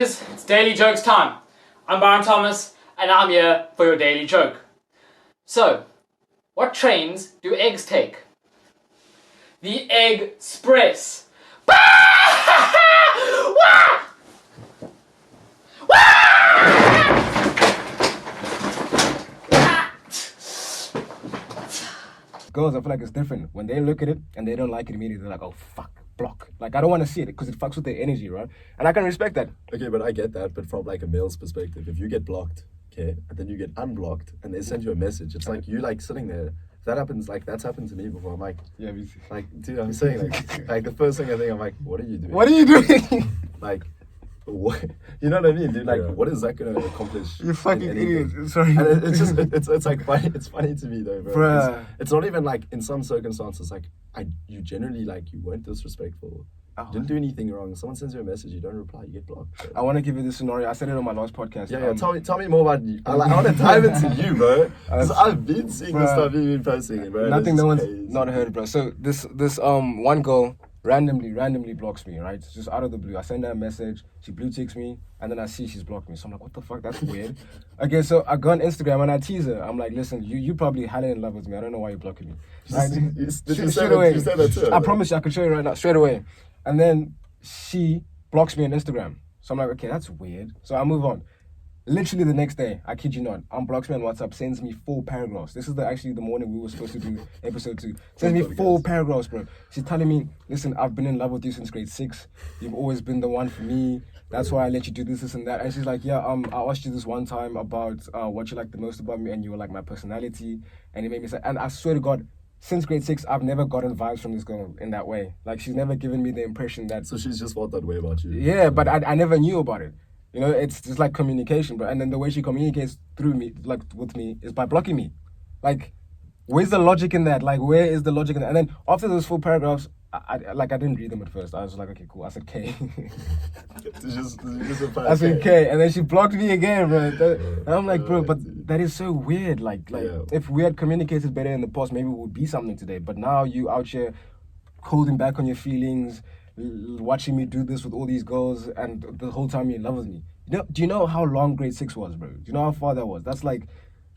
It's Daily Jokes time. I'm Byron Thomas, and I'm here for your daily joke. So, what trains do eggs take? The Egg Express. Girls, I feel like it's different. When they look at it and they don't like it immediately, they're like, oh, fuck, block. Like, I don't want to see it because it fucks with their energy, right? And I can respect that. Okay, but I get that. But from like a male's perspective, if you get blocked, okay, and then you get unblocked and they send you a message, it's like you like sitting there. If that happens, like that's happened to me before. I'm like, Yeah, dude, I'm saying like the first thing I think, I'm like, what are you doing? What are you doing? Like, what? You know what I mean, dude? Like, what is that gonna accomplish? You fucking idiot. Sorry. And it's just, it's like funny. It's funny to me though, bro. Bruh. It's not even like in some circumstances, like you generally like you weren't disrespectful. Oh. You didn't do anything wrong. Someone sends you a message, you don't reply, you get blocked. So. I want to give you this scenario. I said it on my last podcast. Yeah, tell me more about you. I want to dive into you, bro. Because I've been seeing the stuff you've been posting, bro. Nothing no one's not heard, bro. So this one girl randomly blocks me, right? Just out of the blue. I send her a message, she blue ticks me, and then I see she's blocked me. So I'm like, what the fuck? That's weird. Okay, so I go on Instagram and I tease her. I'm like, listen, you probably hella in love with me. I don't know why you're blocking me. Right? You said that too. I promise you, I can show you right now, straight away. And then she blocks me on Instagram. So I'm like, okay, that's weird. So I move on. Literally the next day, I kid you not, unblocks me on WhatsApp, sends me 4 paragraphs. This is actually the morning we were supposed to do episode 2. Sends me 4 paragraphs, bro. She's telling me, listen, I've been in love with you since grade 6. You've always been the one for me. That's why I let you do this and that. And she's like, yeah, I asked you this one time about what you like the most about me, and you were like my personality. And it made me say, and I swear to God, since grade 6, I've never gotten vibes from this girl in that way. Like, she's never given me the impression that... So she's just felt that way about you? Yeah, but I never knew about it. You know, it's just like communication, bro. And then the way she communicates through me, like with me, is by blocking me. Like, where's the logic in that? Like, where is the logic in that? And then after those 4 paragraphs, I didn't read them at first. I was like, okay, cool. I said K. I said K, and then she blocked me again, bro. And I'm like, bro, but that is so weird. Like if we had communicated better in the past, maybe it would be something today. But now you out here holding back on your feelings, watching me do this with all these girls, and the whole time you're in love with me. Do you know how long grade 6 was, bro? Do you know how far that was? That's like...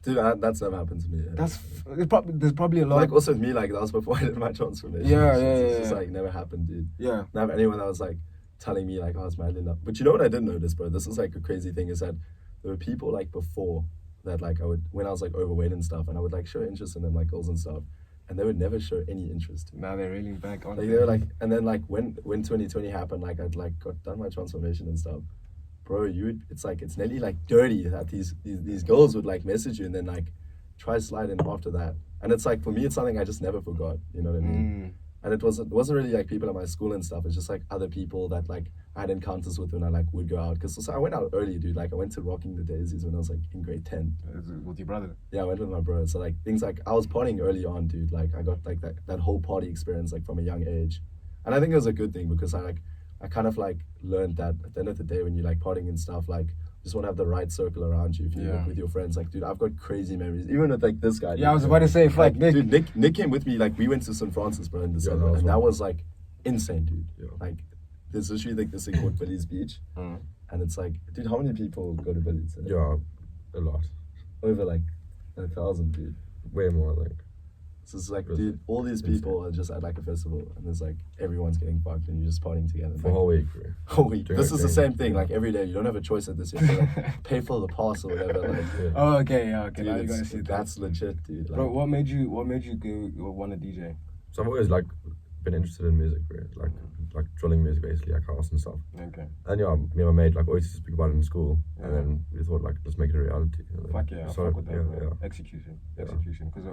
Dude, that's never happened to me. Yeah. There's probably a lot. Like also with me, like that was before I did my transformation. It's just like never happened, dude. Yeah. Never anyone that was like telling me like I was madly in love. But you know what I didn't notice, bro? This is like a crazy thing, is that there were people like before that like when I was like overweight and stuff, and I would like show interest in them, like girls and stuff, and they would never show any interest. Now they're reeling back on. Like they were like, and then like when 2020 happened, like I'd like got done my transformation and stuff. Bro, it's nearly like dirty that these girls would like message you and then like try slide in after that. And it's like, for me, it's something I just never forgot, you know what I mean? And it wasn't really like people at my school and stuff. It's just like other people that like I had encounters with when I like would go out. Because I went out early, dude. Like I went to Rocking the Daisies when I was like in grade 10. With your brother? Yeah, I went with my bro. So like things like, I was partying early on, dude. Like I got like that whole party experience like from a young age. And I think it was a good thing, because I kind of like learned that at the end of the day, when you like partying and stuff, like just want to have the right circle around you if you work with your friends. Like, dude, I've got crazy memories, even with like this guy. Yeah, I was about to say, like, dude, Nick came with me. Like, we went to St. Francis, bro, in December, and that was like insane, dude. Yeah. Like, there's literally like this thing called Billy's Beach, and it's like, dude, how many people go to Billy's? Yeah, a lot. Over like 1,000, dude. Way more, I think. So it's like, dude, all these people are just at like a festival, and there's like everyone's getting fucked, and you're just partying together. For a whole week, bro. Whole week. This is the same thing. Like every day, you don't have a choice at this. You have to like pay for the pass or whatever. Like, Oh, okay, yeah, okay. Dude, now you're gonna see that. That's legit, dude. Like, Bro, what made you go want to DJ? So I've always like been interested in music, bro. Like drilling music, basically, like house and stuff. Okay. And yeah, me and my mate like always used to speak about it in school, and then we thought like, let's make it a reality. Fuck yeah, so, I fuck with that. yeah. Execution. Because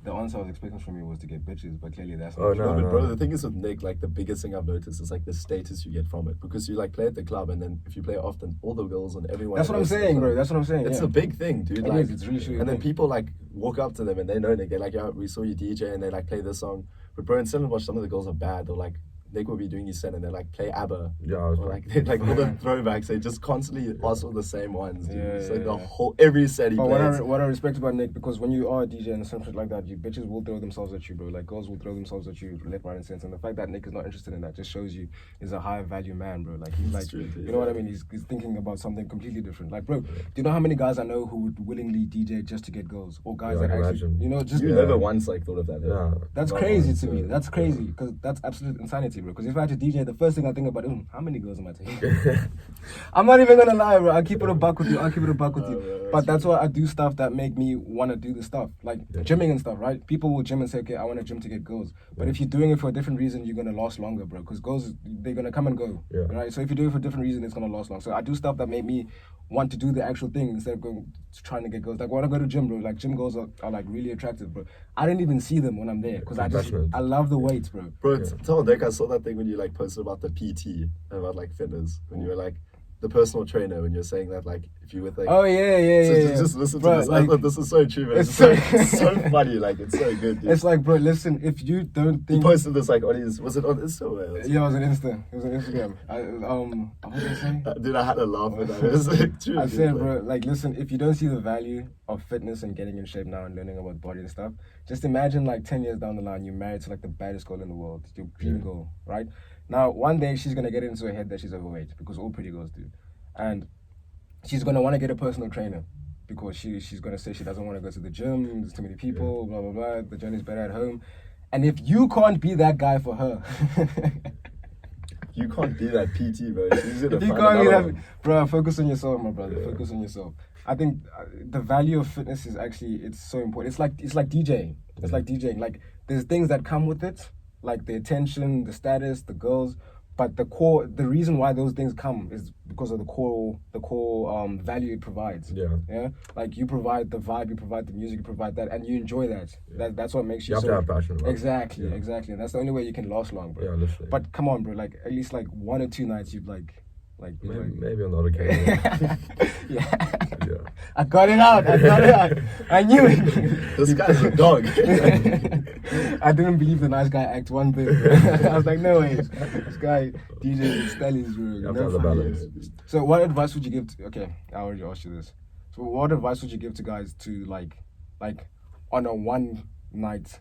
the answer I was expecting from you was to get bitches, but clearly that's not Oh, true. no. but bro, the thing is with Nick, like the biggest thing I've noticed is like the status you get from it, because you like play at the club, and then if you play often, all the girls and everyone. That's what I'm saying, bro. That's what I'm saying. It's a big thing, dude. It Like, is, it's really true. And then people like walk up to them and they know, they're like, yeah, we saw you DJ, and they like play this song. But bro, in Stellenbosch, some of the girls are bad. They're like Nick will be doing his set and they like play ABBA. Yeah, I was Or like they like all the throwbacks. They just constantly ask for the same ones. Dude. It's like the whole every set he But plays. what I respect about Nick, because when you are a DJ and something like that, you bitches will throw themselves at you, bro. Like girls will throw themselves at you left, right, and center. And the fact that Nick is not interested in that just shows you he's a high value man, bro. Like he's like, true, you know what I mean? He's thinking about something completely different. Like, bro, do you know how many guys I know who would willingly DJ just to get girls, or guys Yeah, that I can actually, imagine. you know, just You never once like thought of that. Yeah. That's Not crazy once, to me. That's crazy because that's absolute insanity, bro. Because if I had to DJ, the first thing I think about, how many girls am I taking? I'm not even gonna lie, bro. I'll keep it a buck with you. Yeah, But that's why I do stuff that make me want to do the stuff, like gymming and stuff, right? People will gym and say, okay, I want to gym to get girls. But if you're doing it for a different reason, you're gonna last longer, bro. Because girls, they're gonna come and go, right? So if you do it for a different reason, it's gonna last long. So I do stuff that make me want to do the actual thing instead of going trying to get girls. Like when I go to gym, bro, like gym girls are like really attractive, bro. I don't even see them when I'm there because I love the weights, bro. Bro, tell Nick, I saw that thing when you like posted about the PT, about like fitness, when you were like the personal trainer, when you're saying that like if you were like, oh yeah. Just listen Bro, to this. like, I thought this is so true, man. it's It's so funny, like it's so good, dude. It's like, bro, listen, if you don't He think posted this like on his, was it on Insta? Or yeah, it was on Insta. It was on Instagram. What did I say? Dude, I had to laugh with that. It was like true. I dude, said, like- bro, like, listen, if you don't see the value of fitness and getting in shape now and learning about body and stuff, just imagine like 10 years down the line, you're married to like the baddest girl in the world, your dream girl, right? Now, one day she's gonna get into her head that she's overweight because all pretty girls do, and she's gonna want to get a personal trainer because she's gonna say she doesn't want to go to the gym. There's too many people, blah blah blah. The journey's better at home, and if you can't be that guy for her. You can't be that PT, bro. She's gonna If you find can't be another that, one. bro, focus on yourself, my brother. Focus on yourself. I think the value of fitness is actually it's so important. It's like DJing. It's like DJing. Like there's things that come with it, like the attention, the status, the girls. But the reason why those things come is because of the core value it provides. Yeah. Like you provide the vibe, you provide the music, you provide that, and you enjoy that. That's what makes you. You have to have passion, right? Exactly. And that's the only way you can last long, bro. Yeah, literally. But come on, bro. Like at least like 1 or 2 nights, you'd like. Maybe on the other occasion. Yeah. I got it out. I knew it. This guy's a dog. I didn't believe the nice guy act one bit. I was like, no way. This guy DJ Stellies, bro. You have to have the balance. So what advice would you give to, okay, I already asked you this. So what advice would you give to guys to like on a one night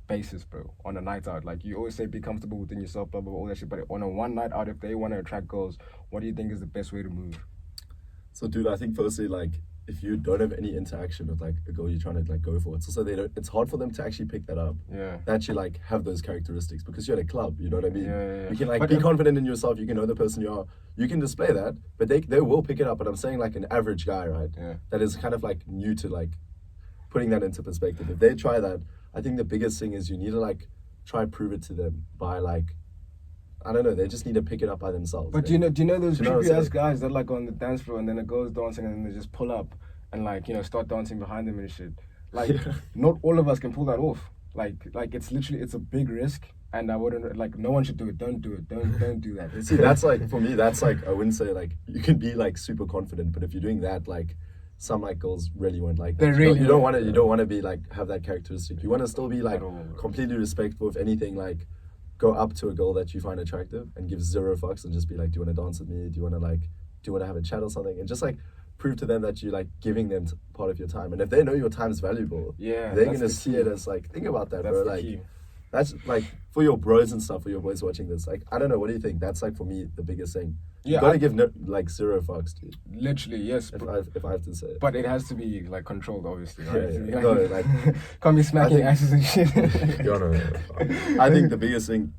basis, bro, on a night out? Like you always say be comfortable within yourself, blah blah blah, all that shit, but on a one night out, if they want to attract girls, what do you think is the best way to move? So, dude, I think firstly, like, if you don't have any interaction with like a girl you're trying to like go for, it's also it's hard for them to actually pick that up. Yeah. That actually like have those characteristics because you're at a club, you know what I mean? Yeah. You can like But be confident in yourself, you can know the person you are, you can display that, but they will pick it up. But I'm saying like an average guy, right? Yeah. That is kind of like new to like putting that into perspective. If they try that, I think the biggest thing is you need to like try and prove it to them by like, I don't know, they just need to pick it up by themselves. But do you know those Do you know what creepy I'm ass saying? guys that like on the dance floor and then a girl's dancing and then they just pull up and like, you know, start dancing behind them and shit. Like not all of us can pull that off. Like it's literally it's a big risk and I wouldn't like no one should do it. Don't do it. Don't do that. See, that's like for me, that's like I wouldn't say like you can be like super confident, but if you're doing that, like some like girls really won't like that. They really you don't won't. want to be like have that characteristic. You want to still be like At all. completely respectful. If anything, like go up to a girl that you find attractive and give 0 fucks and just be like, do you want to dance with me? Do you want to have a chat or something? And just like prove to them that you're like giving them part of your time. And if they know your time's valuable, Yeah, they're that's gonna the see key. it as like, think about that, That's bro. the Like key. that's like for your bros and stuff, for your boys watching this. Like I don't know, what do you think? That's like for me the biggest thing. Yeah, You gotta I- give like 0 fucks, dude. Literally, yes. If I have to say it. But it has to be like controlled, obviously. Right? Yeah. No, like can't be smacking think- asses and shit. I think the biggest thing,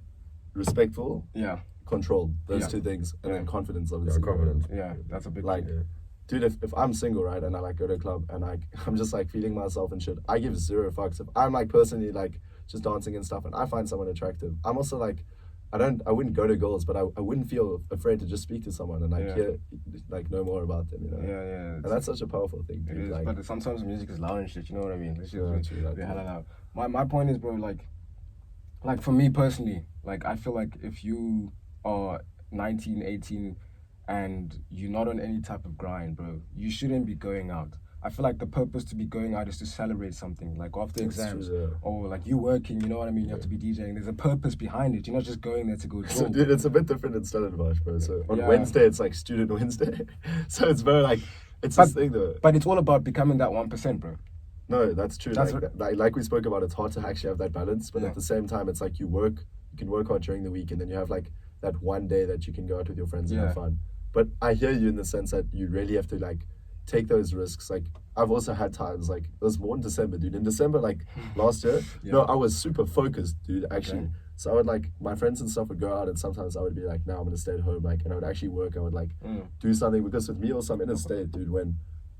respectful, Yeah, controlled. Those Yeah. 2 things, and then Yeah. confidence, Yeah, obviously. confidence. yeah, that's a big Like, thing. dude, if I'm single, right, and I like go to a club and I'm just like feeling myself and shit, I give 0 fucks. If I'm like personally like just dancing and stuff and I find someone attractive, I'm also like, I wouldn't go to girls, but I wouldn't feel afraid to just speak to someone and like Yeah. hear, like know more about them, you know? Yeah. And that's such a powerful thing, It dude. is, Like, but sometimes music is loud and shit, you know what I mean? It's just Yeah, true, be hella loud. My point is, bro, like for me personally, like I feel like if you are 19, 18 and you're not on any type of grind, bro, you shouldn't be going out. I feel like the purpose to be going out is to celebrate something, like after That's exams, true, yeah. or like you working. You know what I mean? You have to be DJing. There's a purpose behind it. You're not just going there to go. So, Draw. dude, it's a bit different in Stellenbosch, bro. So on Yeah. Wednesday, it's like Student Wednesday. So it's very like, it's But- this thing though. But it's all about becoming that 1%, bro. No, that's true. That's Like we spoke about, it's hard to actually have that balance. But Yeah. at the same time, it's like you can work hard during the week, and then you have like that one day that you can go out with your friends and Yeah. have fun. But I hear you in the sense that you really have to like take those risks. Like I've also had times like it was more in December, dude. In December, like last year, Yeah. no, I was super focused, dude. Actually, Okay. so I would like my friends and stuff would go out, and sometimes I would be like, "No, I'm gonna stay at home." Like, and I would actually work. I would like do something because with me also I'm in a state, dude, when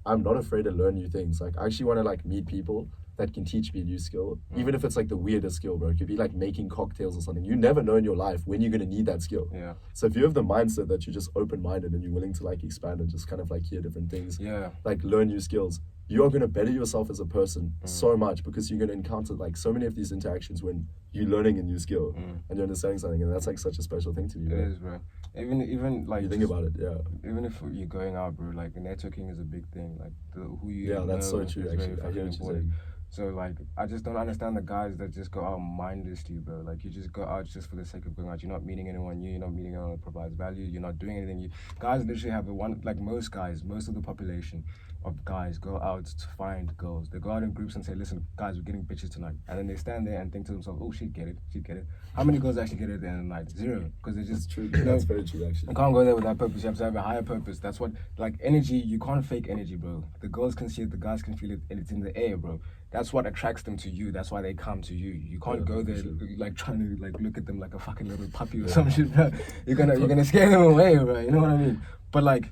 I'm not afraid to learn new things. Like I actually want to like meet people that can teach me a new skill, even if it's like the weirdest skill, bro. It could be like making cocktails or something. You never know in your life when you're gonna need that skill. Yeah. So if you have the mindset that you're just open-minded and you're willing to like expand and just kind of like hear different things, Yeah. like learn new skills, you are gonna better yourself as a person so much because you're gonna encounter like so many of these interactions when you're learning a new skill and you're understanding something, and that's like such a special thing to me. It Bro. is, bro. Even like You think about it, yeah. even if you're going out, bro, like networking is a big thing. Like who you Yeah, that's so know true, is very actually. I hear fucking what you're important. saying. So like, I just don't understand the guys that just go out mindlessly, bro. Like you just go out just for the sake of going out. You're not meeting anyone new. You're not meeting anyone that provides value. You're not doing anything. Guys literally have like most guys, most of the population of guys go out to find girls. They go out in groups and say, "Listen, guys, we're getting bitches tonight." And then they stand there and think to themselves, "Oh, she'd get it. She'd get it." How many girls actually get it at the end of the night? Zero, because they just It's true. you know, That's very true, actually. you can't go there with that purpose. You have to have a higher purpose. That's what, like, energy. You can't fake energy, bro. The girls can see it. The guys can feel it. And it's in the air, bro. That's what attracts them to you. That's why they come to you. You can't go there like trying to like look at them like a fucking little puppy or some shit, bro. You're gonna scare them away, bro. You know what I mean? But like,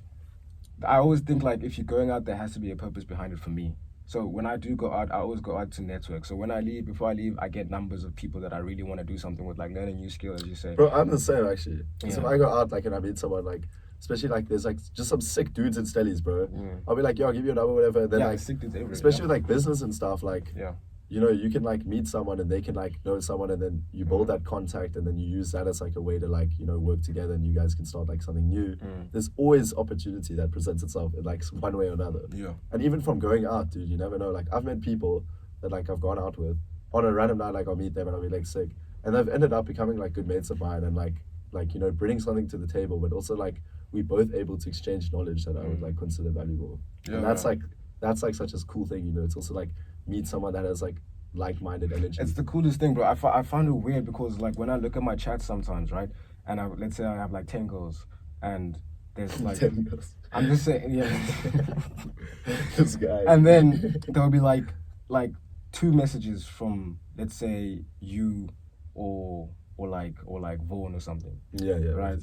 I always think like if you're going out, there has to be a purpose behind it for me. So when I do go out, I always go out to network. So when I leave, before I leave, I get numbers of people that I really want to do something with, like learn a new skill, as you say. Bro, I'm the same actually. So Yeah. if I go out like and I meet someone like, especially like there's like just some sick dudes in Stellies, bro. I'll be like, yo, I'll give you a number, whatever. And then Yeah, like, sick dudes everywhere, especially yeah. with like business and stuff, like, Yeah. you know, you can like meet someone and they can like know someone, and then you build that contact, and then you use that as like a way to like, you know, work together, and you guys can start like something new. There's always opportunity that presents itself in like one way or another. Yeah. And even from going out, dude, you never know. Like I've met people that like I've gone out with on a random night, like I'll meet them and I'll be like sick, and they've ended up becoming like good mates of mine, and like you know, bringing something to the table, but also like we both able to exchange knowledge that I would like consider valuable. Yeah, And that's yeah. like such a cool thing, you know. It's also like meet someone that has like-minded energy. It's the coolest thing, bro. I find it weird because like when I look at my chat sometimes, right? And let's say I have like 10 girls, and there's like 10 girls. I'm just saying, yeah. This guy. And then there'll be like 2 messages from, let's say, you or like Vaughan or something, yeah, right?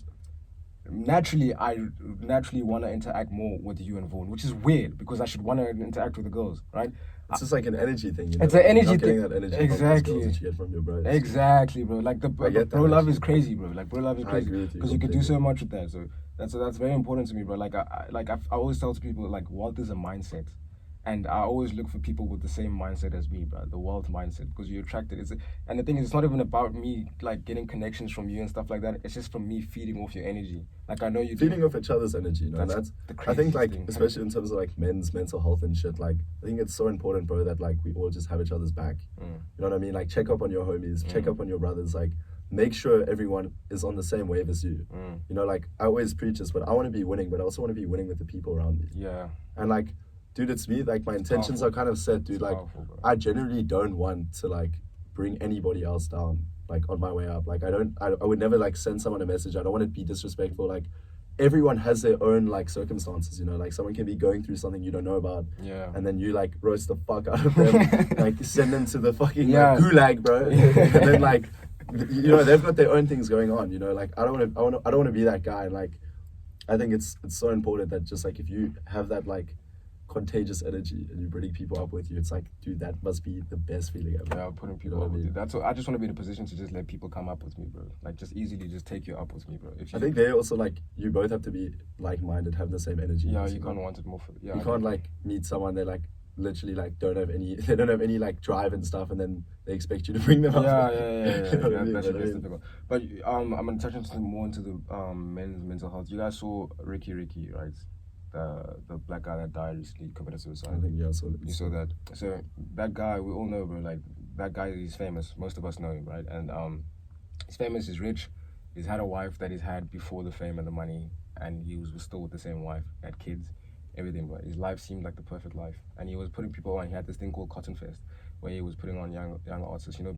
Naturally, I want to interact more with you and Vaughan, which is weird because I should want to interact with the girls, right? It's just like an energy thing, you know. It's an You're energy not getting thing. that energy Exactly. from those girls that you get from your bros. Exactly, bro. Like the get that, bro love actually. is crazy, bro. Like bro love is I crazy agree with you because you could do so completely. much with that. So that's very important to me, bro. Like I always tell to people like wealth is a mindset, and I always look for people with the same mindset as me, bro. The wealth mindset, because you're attracted. And the thing is, it's not even about me like getting connections from you and stuff like that. It's just from me feeding off your energy. Like I know you Feeding off each other's energy, you know. That's the I think craziest like thing. especially in terms of like men's mental health and shit, like I think it's so important, bro, that like we all just have each other's back. You know what I mean? Like check up on your homies, check up on your brothers, like make sure everyone is on the same wave as you. You know, like I always preach this, but I want to be winning, but I also want to be winning with the people around me. Yeah. And like, dude, it's me, like my intentions powerful. are kind of set, dude. It's Like powerful, bro. I generally don't want to like bring anybody else down, like on my way up. Like I would never like send someone a message. I don't want to be disrespectful. Like everyone has their own like circumstances, you know. Like someone can be going through something you don't know about, Yeah. and then you like roast the fuck out of them, like send them to the fucking Yeah. like, gulag, bro. And then like, you know, they've got their own things going on, you know. Like I don't want to be that guy. And like, I think it's so important that just like if you have that like contagious energy and you're bringing people up with you, it's like, dude, that must be the best feeling ever. Yeah, putting You people know what up I with you. mean? That's what I just want to be in a position to just let people come up with me, bro. Like just easily just take you up with me, bro. If you, I think they also like you both have to be like-minded, have the same energy. yeah, as you can't want it more for yeah. You I can't get like meet someone they like literally like don't have any like drive and stuff, and then they expect you to bring them that. up. Yeah. You know what I Yeah, mean? that shit But I gets mean, difficult. But I'm gonna touch more into the men's mental health. You guys saw Ricky, right? the black guy that died recently committed suicide. I think yeah, so You saw that. So that guy, we all know, bro. Like that guy, he's famous. Most of us know him, right? And he's famous. He's rich. He's had a wife that he's had before the fame and the money, and he was still with the same wife. Had kids, everything. But his life seemed like the perfect life, and he was putting people on. He had this thing called Cotton Fest, where he was putting on young artists. You know,